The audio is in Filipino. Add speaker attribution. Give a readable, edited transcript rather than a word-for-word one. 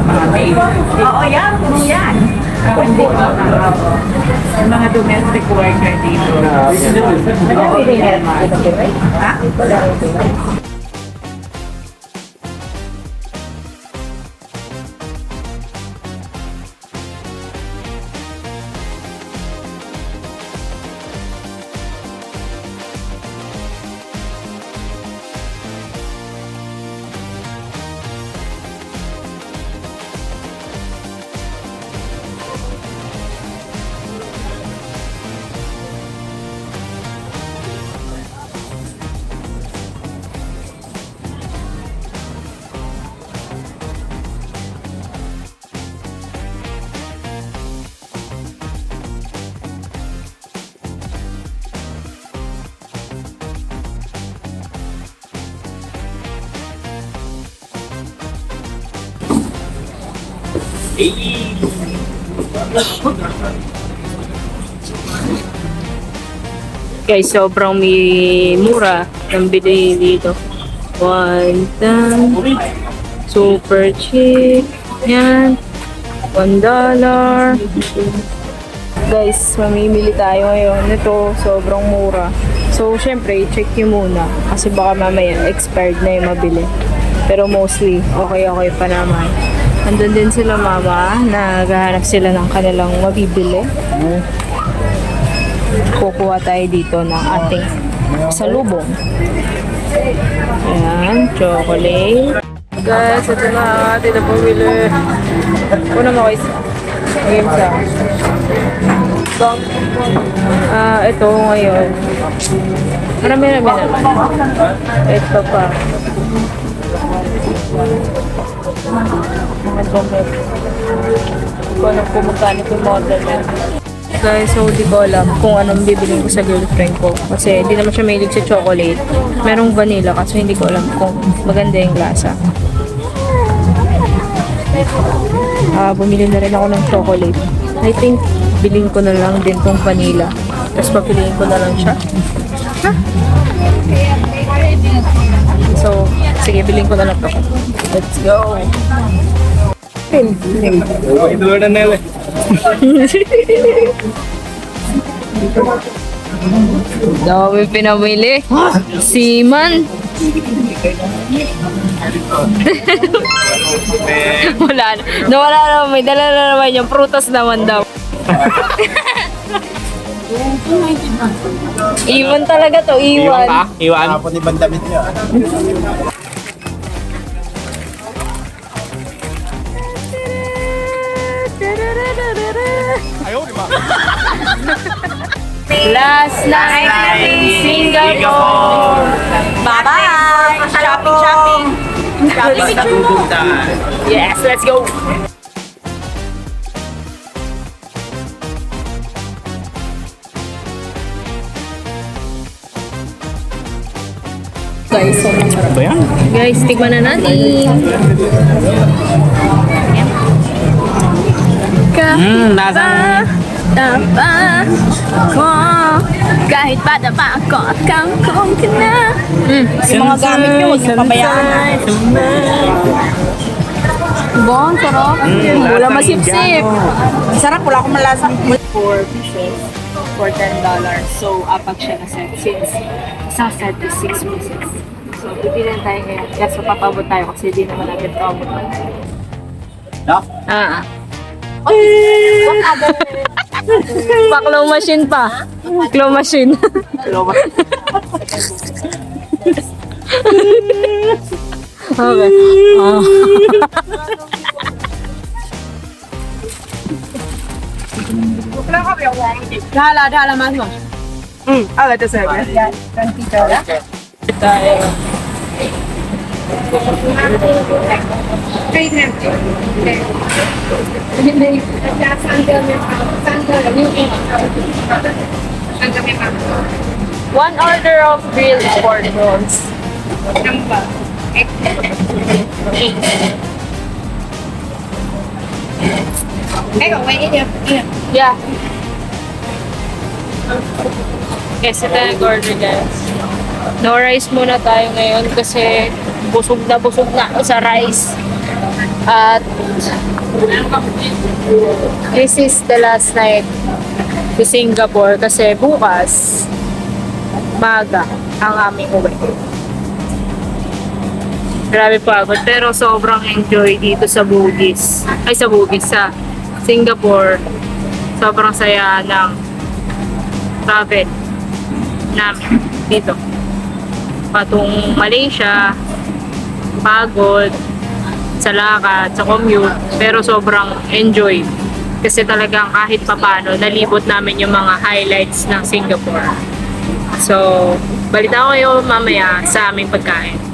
Speaker 1: mga mail. Oo, yan. Puro yan. Hindi. Yung mga domestic worker dito. Ha?
Speaker 2: Guys, sobrang mura ng bili dito. One time. Super cheap. Yan. $1. Guys, mamimili tayo ngayon. Ito, sobrang mura. So, syempre, i-check nyo muna. Kasi baka mamaya expired na yung mabili. Pero mostly, okay pa naman. Andun din sila mama, naghahanap sila ng kanilang mabibili. Kukuha tayo dito ng ating salubong. Ayan, chocolate. Guys, ito na ang ating napamili. Una mo guys. Ngayon sa ito ngayon. Marami naman. Ito pa. Mga chocolate. Kung anong kumagkano itong model na. Guys, so di ko alam kung anong bibiling ko sa girlfriend ko. Kasi hindi naman siya mahilig sa chocolate. Merong vanilla kasi hindi ko alam kung maganda yung lasa. Bumili na rin ako ng chocolate. I think bilhin ko na lang din tong vanilla. Tapos papiliin ko na lang siya. So, sige, bilhin ko na lang to. Let's go!
Speaker 3: Ito na nila.
Speaker 2: Dami pinamili. Seaman. Wala na. Nawala na. May dala na naman yung prutas naman daw. Iwan talaga to. Iwan.
Speaker 3: Iwan. Ako ni bandamit niya.
Speaker 2: Last night in Singapore.
Speaker 1: Bye-bye! Shopping!
Speaker 2: Yes, let's go. Guys, sobrang sarap.
Speaker 3: Ba yan?
Speaker 2: Guys, tikman na natin.
Speaker 3: Lasa.
Speaker 2: Tapa ko kahit bata pa ako at kangkong ka na.
Speaker 1: Yung mga gamit nyo, huwag nyo pabayaan.
Speaker 2: Bon, sarap. Wala masip-sip.
Speaker 1: Sarap, wala akong malasa.
Speaker 2: 4 pieces for $10. So, apat siya na set since isang set is 6 pieces. So, bibilan tayo ngayon. Yes, so papabot tayo kasi di naman natin pabot. Pa-claw machine pa. Claw machine. Okay.
Speaker 1: Dahala, mas mo. Ala, ito sa'yo.
Speaker 2: Tayo. One order of grilled pork rolls. Yeah. Yes, ito nag-order guys. No rice muna tayo ngayon kasi busog na ako sa rice. At this is the last night to Singapore kasi bukas maga ang aming uwi. Grabe pagod pero sobrang enjoy dito sa Bugis. Ay sa Bugis, sa Singapore. Sobrang saya ng travel namin dito. Patung Malaysia, pagod sa lakad, sa commute, pero sobrang enjoy. Kasi talagang kahit papano, nalibot namin yung mga highlights ng Singapore. So, balita ko kayo mamaya sa aming pagkain.